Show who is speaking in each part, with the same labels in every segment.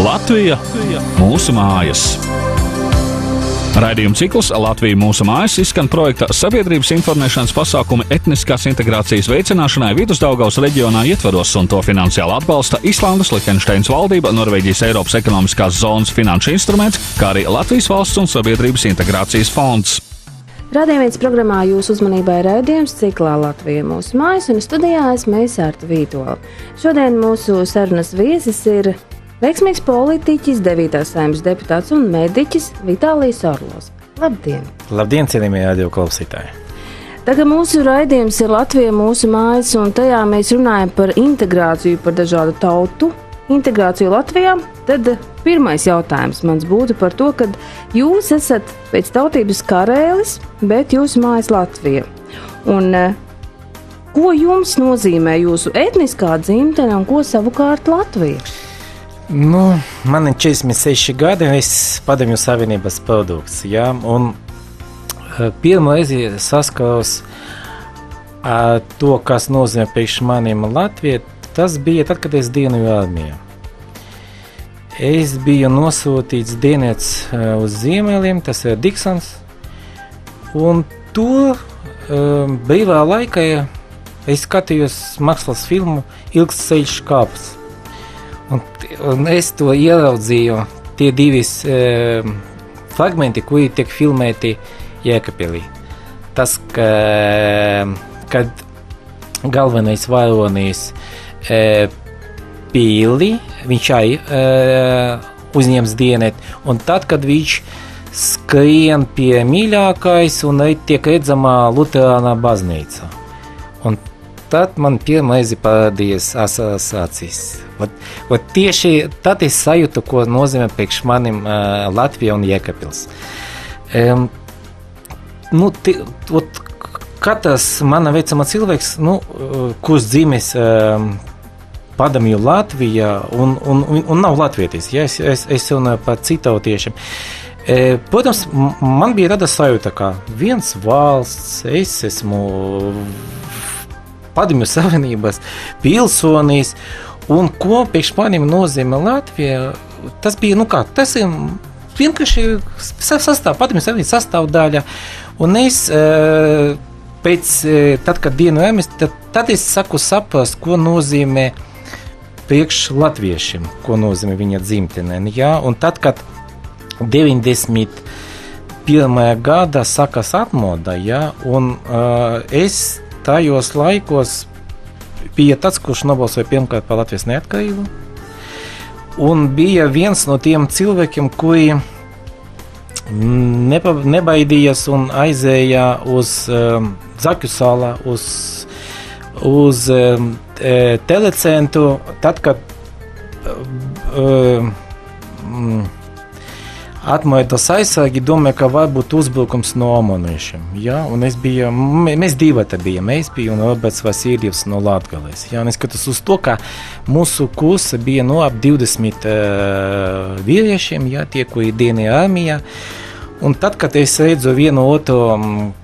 Speaker 1: Latvija – mūsu mājas. Raidījuma cikls Latvija – mūsu mājas izskan projekta Sabiedrības informēšanas pasākumi etniskās integrācijas veicināšanai Vidusdaugavas reģionā ietvaros, un to finansiāli atbalsta Islandes, Lihenšteinas valdība, Norvēģijas Eiropas ekonomiskās zonas finanšu instruments, kā arī Latvijas valsts un sabiedrības integrācijas fonds.
Speaker 2: Radio 1 programmā jūsu uzmanībai raidījums ciklā Latvija – mūsu mājas, un studijā esmu Sārta Vītola. Šodien mūsu sarunas viesis ir veiksmīgs politiķis, 9. Saeimas deputāts un mediķis Vitālijs Orlovs. Labdien!
Speaker 3: Labdien, cienījamie radio klausītāji!
Speaker 2: Tagad mūsu raidījums ir Latvija – mūsu mājas, un tajā mēs runājam par integrāciju, par dažādu tautu integrāciju Latvijā. Tad pirmais jautājums mans būtu par to, ka jūs esat pēc tautības karēlis, bet jūsu mājas Latvija. Un ko jums nozīmē jūsu etniskā dzimtene un ko savukārt Latvija?
Speaker 3: Man ir 46 gadi, es Padomju Savienības produkts, jā, un pirmo reizi saskaros ar to, kas nozīmē priekš maniem Latvija, tas bija tad, kad es dienoju armijā. Es biju nosūtīts dienēts uz ziemeļiem, tas ir Diksons, un to brīvā laikā es skatījos mākslas filmu Ilgs ceļš kāpus. Un es to ieraudzīju, tie divi fragmenti, kuri tiek filmēti Jēkabpilī. Tas, kad galvenais varonis Pīli, viņš uzņems dienēt, un tad, kad viņš skrien pie mīļākais un tiek redzamā Luterānā baznīca. Un tad man pirmais parādījās asās acīs. Tieši tad es sajūtu, ko nozīmē priekš manim Latvija un Jēkabpils. Katrs mana veicama cilvēks, kurš dzimis Padomju Latvijā un nav latvietis, ja? Es runāju par citautiešiem. Protams, man bija rada sajūta, ka viens valsts, es esmu Padomju Savienības pilsonis, un ko priekš manim nozīmē Latvija, tas bija, tas ir vienkārši Padomju Savienības sastāvdaļa, un es tad, kad dienojamies, tad es saku saprast, ko nozīmē priekš latviešiem, ko nozīmē viņa dzimtenē, ja? Un tad, kad 91. gada sākas atmoda, ja? Un es tajos laikos bija tāds, kurš nobalsoja pirmkārt par Latvijas neatkarību, un bija viens no tiem cilvēkiem, kuri nebaidījās un aizēja uz Zaķu salā, uz telecentru, tad, kad atmodas aizsargi domāja, ka varbūt uzbrukums no omaniešiem. Ja? Un mēs divi te bijām, es biju un Roberts Vasiljevs no Latgales. Ja? Un es skatos uz to, ka mūsu kursa bija ap 20 vīriešiem, ja? Tie, kuri dienēja armijā. Un tad, kad es redzu vienu otru,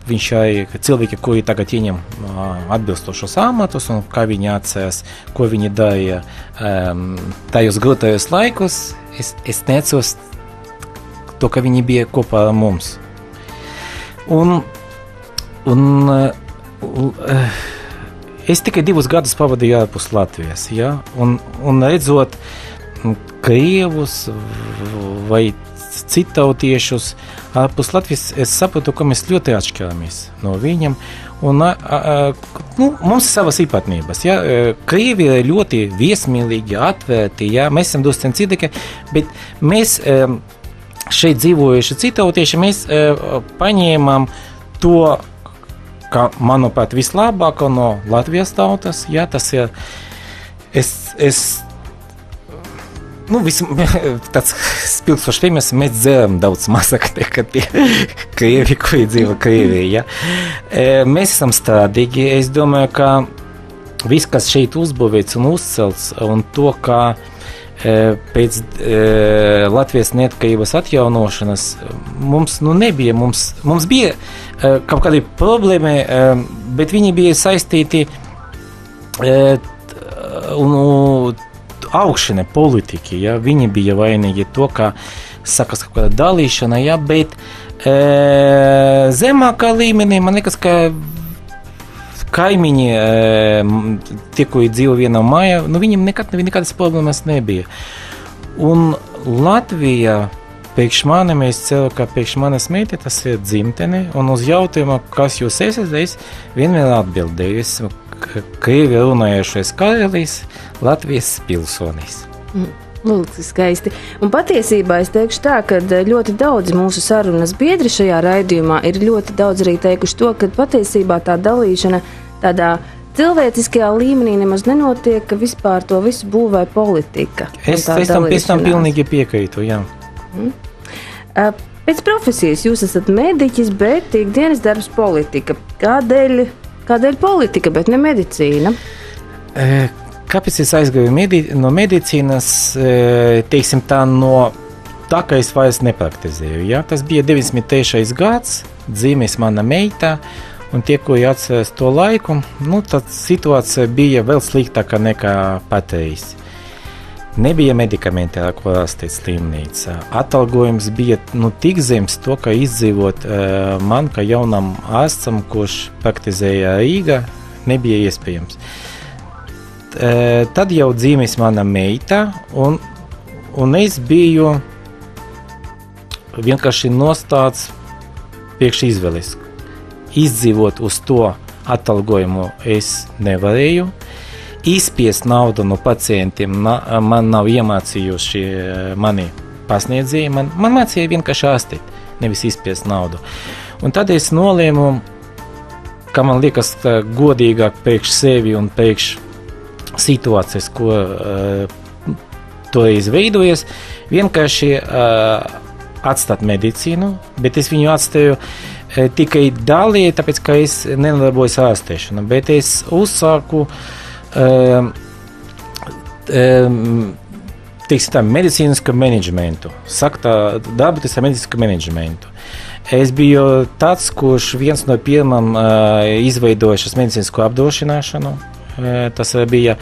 Speaker 3: cilvēki, kuri tagad ieņem atbilstošos amatus, un kā viņi atceras, ko viņi darīja tajos grūtajos laikos, es neatceros to, ka viņi bija kopā ar mums. Es tikai 2 gadus pavadīju ārpus Latvijas, ja? Un redzot krievus vai citautiešus ārpus Latvijas, es sapratu, ka mēs ļoti atšķiramies no viņiem, un mums ir savas īpatnības. Ja? Krievi ir ļoti viesmīlīgi, atvērti, ja? Mēs esam drusku citīgi, bet mēs šeit dzīvojuši citautieši, mēs paņēmām to, ka, manuprāt, vislabāko no Latvijas tautas, ja? Tas ir, tāds spilgstošs piemērs, mēs dzeram daudz mazāk nekā tie krievi, kuri dzīvo Krievijā. Ja? Mēs esam strādīgi. Es domāju, ka viss, kas šeit uzbūvēts un uzcelts, un to, ka pēc Latvijas neatkarības atjaunošanas mums nebija. Mums bija kaut kādi problēma, bet viņi bija saistīti augšana politiķi, ja, viņi bija vainīgi to, kā sakas kaut kāda dalīšana, ja, bet zemākā līmenī, man liekas, ka kaimiņi, tie, ko dzīvo vienā mājā, nu, viņiem nekādas problēmas nebija. Un Latvija, pēkš mani mēs cēlu, ka pēkš manas meita, tas ir dzimtene, un uz jautājumu, kas jūs esat, es vienmēr atbildēju, esmu krievi runājušais karalis, Latvijas pilsonis.
Speaker 2: Lūdzu, skaisti. Un patiesībā es teikšu tā, ka ļoti daudz mūsu sarunas biedri šajā raidījumā ir ļoti daudz arī teikuši to, ka patiesībā tā dalīšana tādā cilvēciskajā līmenī nemaz nenotiek, ka vispār to visu būvē politika.
Speaker 3: Es tam pilnīgi piekrītu, jā.
Speaker 2: Pēc profesijas jūs esat mediķis, bet ikdienas darbs politika. Kādēļ politika, bet ne medicīna?
Speaker 3: Kāpēc es aizgāju no medicīnas, teiksim tā, tā, ka es vairs nepraktizēju, ja? Tas bija 93. gads, dzīves mana meita, un tie, ko atceras to laiku, nu, tad situācija bija vēl sliktāka nekā patreiz. Nebija medikamenti, ar ko ārstēt slimnīcā. Atalgojums bija tik zems to, ka izdzīvot man, kā jaunam ārstam, kurš praktizēja Rīgā, nebija iespējams. Tad jau dzīves mana meita, un es biju vienkārši nostāds priekš izvēles. Izdzīvot uz to atalgojumu es nevarēju. Izspiest naudu no pacientiem man nav iemācījuši mani pasniedzēji. Man mācīja vienkārši ārstēt, nevis izspiest naudu. Un tad es nolēmu, ka man liekas godīgāk priekš sevi un priekš situācijas, ko toreiz veidojas, vienkārši atstāt medicīnu, bet es viņu atstāju tikai daļai, tāpēc, ka es nenodarbojos ārstēšanu, bet es uzsāku teiksim tā, medicīnisku menedžmentu. Saktā darboties ar medicīnisku menedžmentu. Es biju tāds, kurš viens no pirmām izveidojušas medicīnisko apdrošināšanu. Tas bija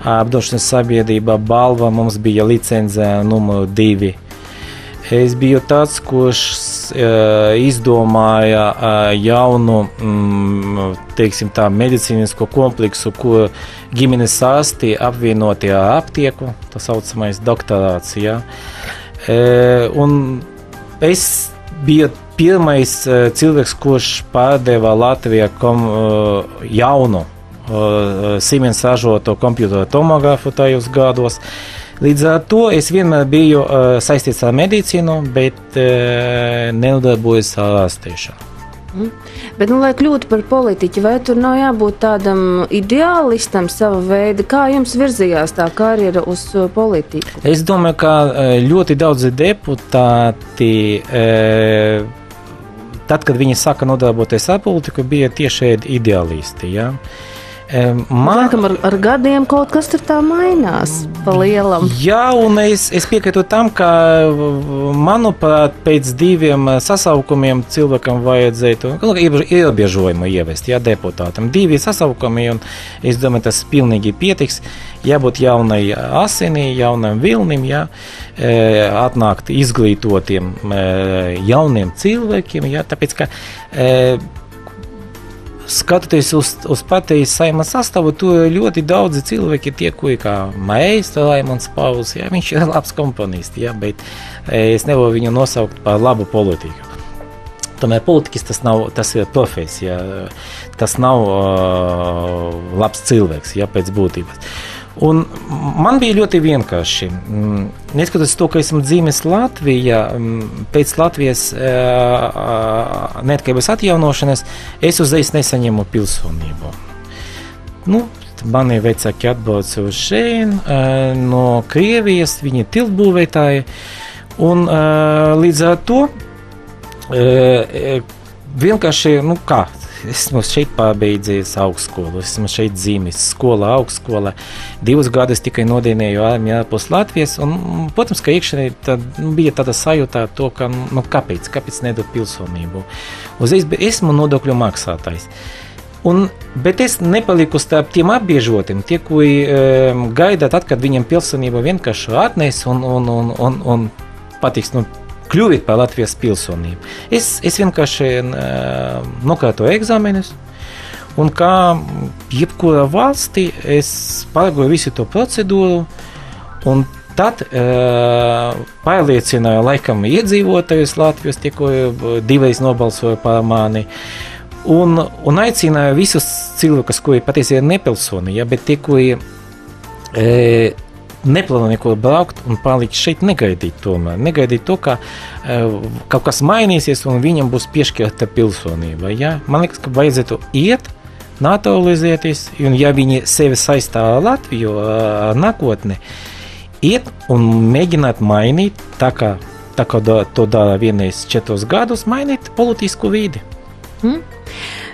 Speaker 3: apdrošināšanas sabiedrība Balva, mums bija licence numur 2. Es biju tāds, kurš izdomāja jaunu, teiksim tā, medicīnisko kompleksu, ko ģimenes ārsti apvienotie ar aptieku, tā saucamais doktorāts, ja. Un es biju pirmais cilvēks, kurš pārdeva Latvijā jaunu Siemens ražoto kompjuteru tomogrāfu tajos gados. Līdz ar to es vienmēr biju saistīts ar medicīnu, bet nenodarbojos ar ārstēšanu.
Speaker 2: Bet, lai kļūtu par politiķi, vai tur nav jābūt tādam ideālistam sava veida? Kā jums virzījās tā karjera uz politiku?
Speaker 3: Es domāju, ka ļoti daudzi deputāti, tad, kad viņi saka nodarboties ar politiku, bija tieši ideālisti, ja?
Speaker 2: Laikam ar gadiem kaut kas tur tā mainās pa lielam.
Speaker 3: Jā, un es piekrītu tam, ka, manuprāt, pēc 2 sasaukumiem cilvēkam vajadzētu ierobežojumu ievest, ja, deputātam. 2 sasaukumi, un es domāju, tas pilnīgi pietiks. Jābūt jaunai asinī, jaunam vilnim, ja, atnākt izglītotiem jauniem cilvēkiem, ja, tāpēc, ka skatoties uz patreiz Saeimas sastāvu, tur ļoti daudzi cilvēki tie, kuri kā Maēsta Raimonds Pauls, ja, viņš ir labs komponists, ja, bet es nevaru viņu nosaukt par labu politiku. Tomēr politikas tas ir profesija, tas nav labs cilvēks, ja, pēc būtības. Un man bija ļoti vienkārši. Neskatoties to, ka esmu dzīves Latvijā, pēc Latvijas neatkarības atjaunošanas, es uzreiz nesaņemu pilsonību. Mani vecāki atbrauca uz šeit no Krievijas, viņi ir tiltbūvētāji, un līdz ar to vienkārši, esmu šeit pabeidzis augstskolu, esmu šeit dzīvis skola, augstskola. 2 gadus tikai nodienēju armijā ārpus Latvijas, un, protams, ka iekšēnē bija tāda sajūta to, ka, kāpēc nedot pilsonību. Uzreiz esmu nodokļu maksātājs. Bet es nepaliku starp tiem apbiežotiem, tie, kuri gaida tad, kad viņam pilsonība vienkārši atnes un patiks, kļuvīt par Latvijas pilsonību. Es vienkārši nokārtoju eksāmenus, un kā jebkurā valstī es pārgoju visu to procedūru, un tad pārliecināju laikam iedzīvotājus Latvijas, tie, ko divreiz nobalsoja par mani, un aicināju visus cilvēkus, kuri patiesībā ir nepilsoni, ja, bet tie, kuri neplāno neko braukt un palikt šeit, negaidīt tomēr. Negaidīt to, ka kaut kas mainīsies un viņam būs piešķirta pilsonība. Ja? Man liekas, ka vajadzētu iet, naturalizēties, un ja viņi sevi saistā ar Latviju, ar nākotni, iet un mēģināt mainīt, tā kā to dara vienreiz 4 gadus, mainīt politisku vidi.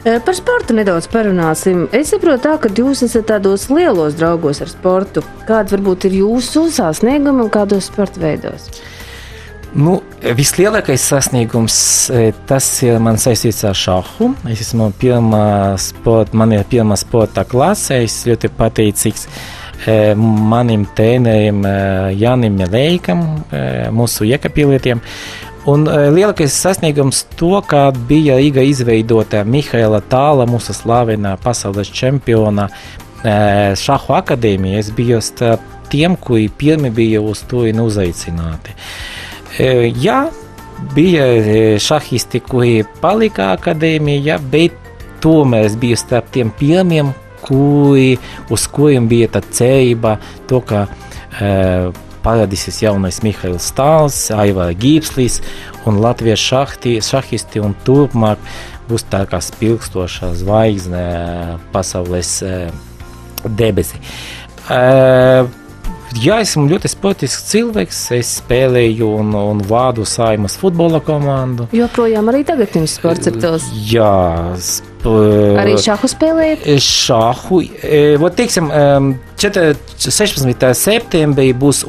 Speaker 2: Par sportu nedaudz parunāsim. Es saprotu tā, ka jūs esat tādos lielos draugos ar sportu. Kāds varbūt ir jūsu sasniegumi un kādos sporta veidos?
Speaker 3: Vislielākais sasniegums, tas ir man saistīts ar šahu. Es esmu man ir pirmā sporta klase. Es ļoti pateicīgs manim trenerim Jānim Leikam, mūsu Jekapilietiem. Un lielākais sasniegums to, kā bija Rīga izveidota Mihaila Tāla, mūsu slavenā pasaules čempiona šahu akadēmija. Es biju starp tiem, kuri pirmi bija uz to uzaicināti. Jā, bija šahisti, kuri palika akadēmijā, bet tomēr es biju starp tiem pirmiem, uz kuriem bija tā cerība to, ka parādīsies jaunais Mihails Tāls, Aivara Gībslis un Latvijas šahisti, un turpmāk būs tā kā spilgstošā zvaigzne pasaules debesi. Jā, esmu ļoti sportisks cilvēks, es spēlēju un vādu Saimas futbola komandu.
Speaker 2: Joprojām arī tagad jums sports ir tos?
Speaker 3: Jā.
Speaker 2: Arī šahu spēlējat?
Speaker 3: Šahu. Teiksim, 16. septembrī būs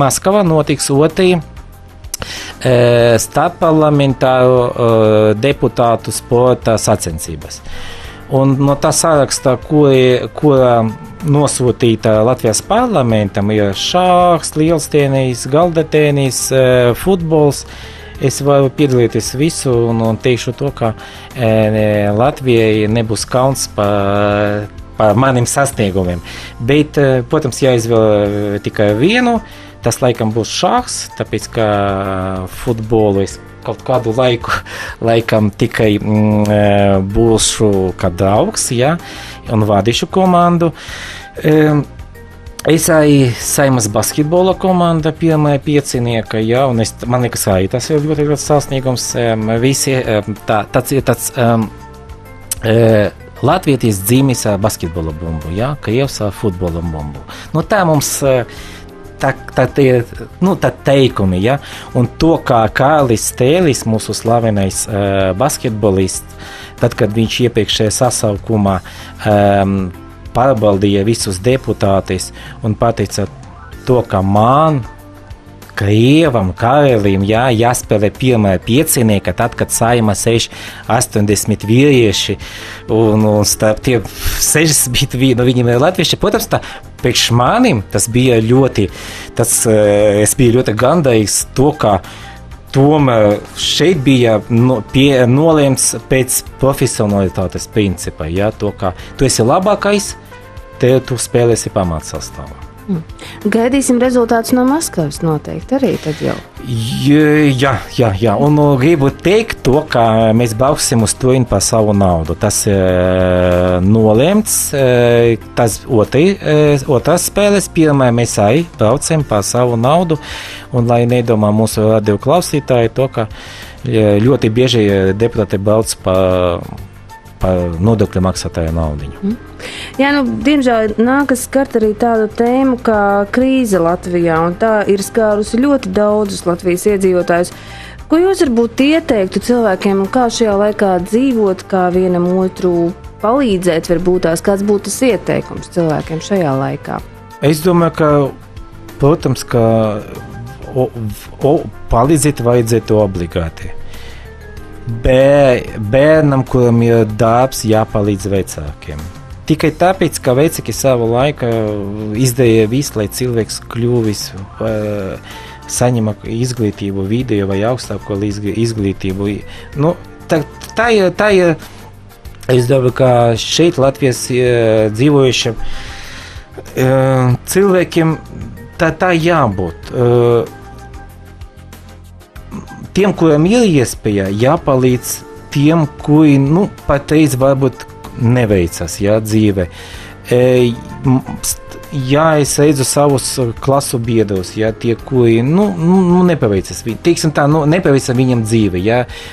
Speaker 3: Maskavā notiks starpparlamentāru deputātu sporta sacensības. Un no tā sarakstā, kura nosūtīta Latvijas parlamentam, ir šāks, lielstēnijas, galdatēnijas, futbols. Es varu piedalīties visu un teikšu to, ka Latvijai nebūs kauns par maniem sasniegumiem. Bet, protams, jāizvēl tikai vienu. Tas laikam būs šāks, tāpēc, ka futbolu es kaut kādu laikam tikai būšu kā draugs, ja, un vadīšu komandu. Es arī Saimas basketbola komanda pirmā piecinieka, ja, un man liekas, arī tas ir ļoti sasniegums. Tas ir tāds latvietis dzīmis ar basketbola bumbu, ja, Krievs ar futbola bumbu. Tā mums tā teikumi, ja, un to, kā Kārlis Stēlis, mūsu slavenais basketbolists, tad, kad viņš iepriekšējā sasaukumā pārbaudīja visus deputātus un pateica to, ka man, Krievam, Karelim, jāspēlē pirmā piecinieka, tad, kad Saima sēž 80 vīrieši un starp tiem 60 viņiem ir latvieši. Protams, priekš manim tas bija es biju ļoti gandarīgs to, ka tomēr šeit bija nolēmts pēc profesionalitātes principa, ja, to, ka tu esi labākais, tu spēlēsi pamatsastāvā.
Speaker 2: Gaidīsim rezultātus no Maskavas noteikti arī tad jau.
Speaker 3: Jā, un gribu teikt to, ka mēs brauksim uz Turīnu par savu naudu. Tas nolēmts, tas otras spēles, pirmā mēs arī braucam par savu naudu, un lai nedomā mūsu radio klausītāji to, ka ļoti bieži deputāti brauc par nodokļu maksātāju naudiņu.
Speaker 2: Jā, diemžēl nākas skart arī tādu tēmu kā krīze Latvijā, un tā ir skārusi ļoti daudzus Latvijas iedzīvotājus. Ko jūs varbūt ieteiktu cilvēkiem, kā šajā laikā dzīvot, kā vienam otru palīdzēt, varbūt kāds būtu tas ieteikums cilvēkiem šajā laikā?
Speaker 3: Es domāju, ka, protams, ka palīdzēt vajadzētu obligāti. bērnam, kuram ir darbs, jāpalīdz vecākiem. Tikai tāpēc, ka vecāki savu laiku izdarīja visu, lai cilvēks kļuvis, saņem izglītību, vidējo vai augstāko izglītību. Nu, tā ir, es domāju, ka šeit Latvijas dzīvojušiem cilvēkiem tā jābūt. Tiem, kuriem ir iespēja, jāpalīdz tiem, kuri, patreiz varbūt neveicas, dzīve. Es redzu savus klasu biedrus, tie, kuri, nepaveicas. Teiksim tā, nepaveicas viņam dzīve,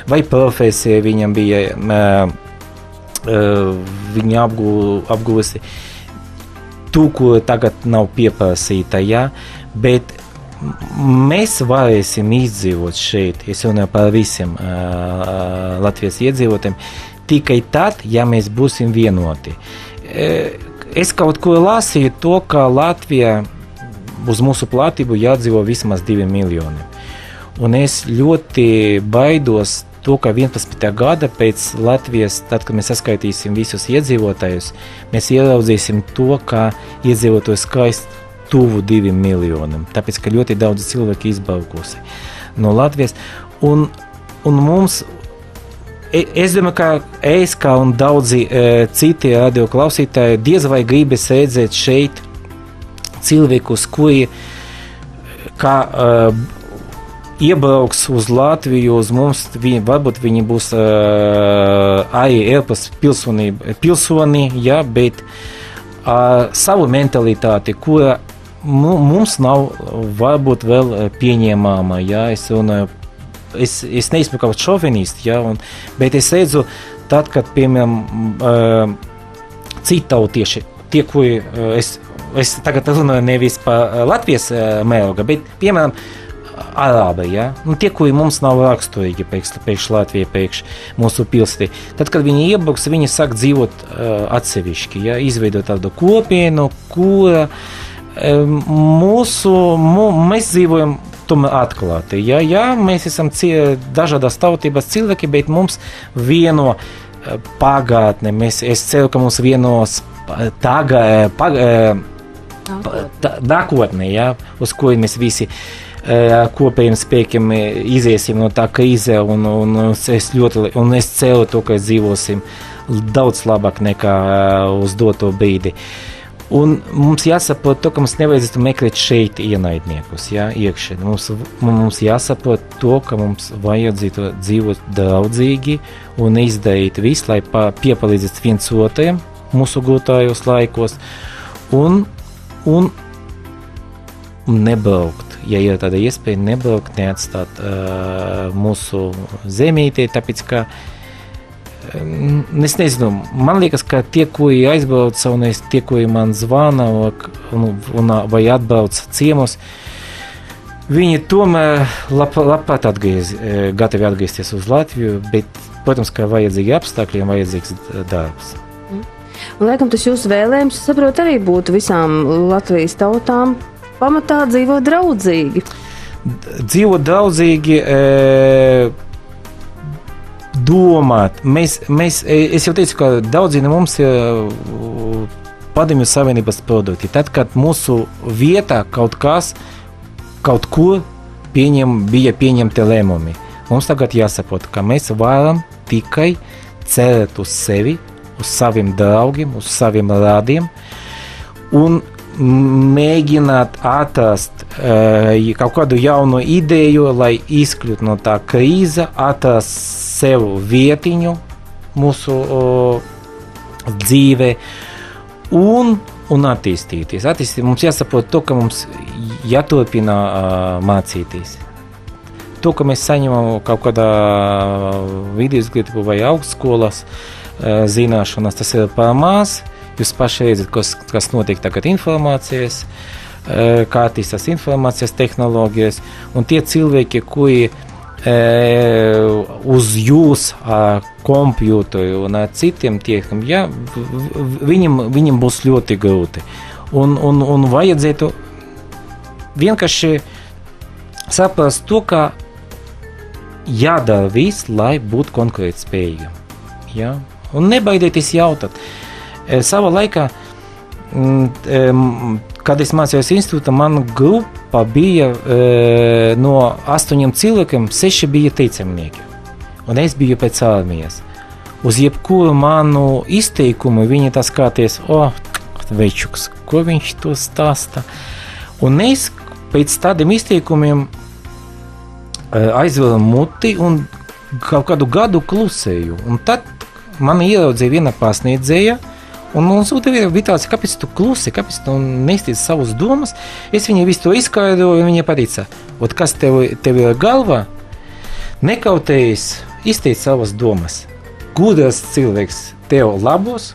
Speaker 3: vai profesija viņam bija, viņa apguvusi tu, kur tagad nav pieprasīta, bet mēs varēsim izdzīvot šeit, es runāju par visiem Latvijas iedzīvotājiem, tikai tad, ja mēs būsim vienoti. Es kaut ko lasīju to, ka Latvijā uz mūsu platību jādzīvo vismaz 2 miljoni. Un es ļoti baidos to, ka 11. gada pēc Latvijas, tad, kad mēs saskaitīsim visus iedzīvotājus, mēs ieraudzīsim to, ka iedzīvotāju skaits tuvu 2 miljoniem. Tāpēc, ka ļoti daudz cilvēki izbraukusi no Latvijas. Un mums es domāju, ka es kā un daudzi citi radio klausītāji diez vai gribas redzēt šeit cilvēkus, kuri iebrauks uz Latviju, uz mums, varbūt viņi būs arī Eiropas pilsoni, bet savu mentalitāti, kura mums nav varbūt vēl pieņēmama, es runāju. Es neesmu kaut šovinists, bet es redzu, tad, kad, piemēram, citautieši, tie, kuri, es tagad runāju nevis par Latvijas mēroga, bet, piemēram, arābi, tie, kuri mums nav raksturīgi priekš Latvijai, priekš mūsu pilsētī. Tad, kad viņi iebrauks, viņi sāk dzīvot atsevišķi, izveidot tādu kopienu, kura mēs dzīvojam tomēr atklāti. Mēs esam dažādas tautības cilvēki, bet mums vieno pagātne. Es ceru, ka mums vienos nākotne, uz ko mēs visi kopējiem spēkiem iziesim no tā krīze, un es ceru to, ka dzīvosim daudz labāk nekā uz doto brīdi. Un mums jāsaprot to, ka mums nevajadzētu meklēt šeit ienaidniekus, iekšē. Mums jāsaprot to, ka mums vajadzētu dzīvot draudzīgi un izdarīt visu, lai piepalīdzētu viens otram mūsu grūtājos laikos un nebraukt. Ja ir tāda iespēja nebraukt, neatstāt mūsu zemītē, tāpēc, ka es nezinu, man liekas, ka tie, kuri aizbrauc un tie, kuri man zvana vai atbrauc ciemos, viņi tomēr labprāt gatavi atgriezties uz Latviju, bet, protams, ka vajadzīgi apstākļi un vajadzīgs darbs.
Speaker 2: Un, laikam, tas jūsu vēlējums, saprot, arī būtu visām Latvijas tautām pamatā dzīvot draudzīgi.
Speaker 3: Dzīvot draudzīgi, domāt. Es jau teicu, ka daudzi no mums ir Padomju Savienības produkti. Tad, kad mūsu vietā kaut kur bija pieņemti lēmumi, mums tagad jāsaprot, ka mēs varam tikai cerēt uz sevi, uz saviem draugiem, uz saviem rādiem un mēģināt atrast kaut kādu jaunu ideju, lai izkļūtu no tā krīze, atrast sev vietiņu mūsu dzīvē un attīstīties. Mums jāsaprot to, ka mums jāturpina mācīties. To, ka mēs saņemam kaut kādā vidusizglītību vai augstskolas zināšanas, tas ir par maz. Jūs paši redzat, kas notiek tagad informācijas, kā attīstās informācijas tehnoloģijas, un tie cilvēki, kuri uz jūs kompjūteru un citiem tiekam, viņam būs ļoti grūti. Un vajadzētu vienkārši saprast to, ka jādara viss, lai būtu konkurētspējīgam. Ja? Un nebaidieties jautāt. Savā laikā, kad es mācījos institūtā, mana grupa bija no 8 cilvēkiem, 6 bija teicamnieki. Un es biju pēc armijas. Uz jebkuru manu izteikumu viņi tā skaties, večuks, ko viņš to stāsta. Un es pēc tādiem izteikumiem aizvēru muti un kaut kādu gadu klusēju. Un tad man ieraudzīja viena pasniedzēja, un uzdeva vitāci, kāpēc tu klusi, kāpēc tu nestīsi savus domas. Es viņai visu to izskaidroju, un viņa pateica, kas tev ir galvā, nekautējies izteikt savas domas. Gudrs cilvēks tev labos,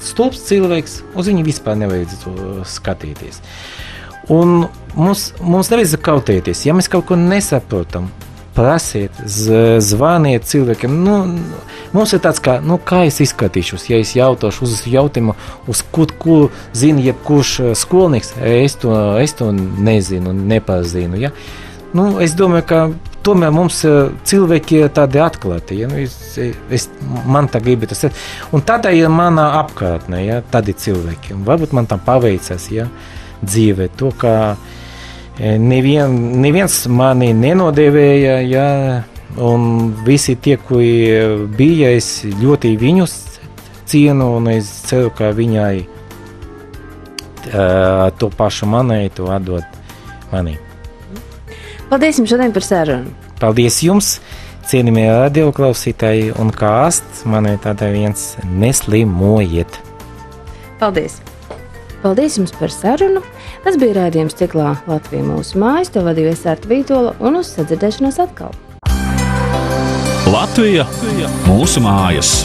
Speaker 3: stulbs cilvēks, uz viņu vispār nevajadzētu skatīties. Un mums nevajadzētu kautēties. Ja mēs kaut ko nesaprotam, prasiet, zvaniet cilvēkiem. Mums ir tāds, kā es izskatīšos, ja es jautāšu uz jautājumu, uz kuru zina jebkurš skolnieks, es to nezinu, nepazinu. Ja? Es domāju, ka tomēr mums cilvēki ir tādi atklāti. Ja? Man tā gribas. Un tādā ir mana apkārtne, ja? Tādi cilvēki. Un varbūt man tam paveicas, ja? Dzīvē. To, ka neviens mani nenodēvēja, ja? Un visi tie, kuri bija, es ļoti viņus cienu, un es ceru, ka viņai to pašu manai, to atdot manai.
Speaker 2: Paldies jums šodien par sarunu.
Speaker 3: Paldies jums, cienījamie radioklausītāji, un kā ārsts man ir tādā viens neslimojiet.
Speaker 2: Paldies! Paldies jums par sarunu. Tas bija raidījums ciklā Latvija mūsu mājas, to vadīja Sārta Vītola, un uz sadzirdēšanos atkal.
Speaker 1: Latvija mūsu mājas!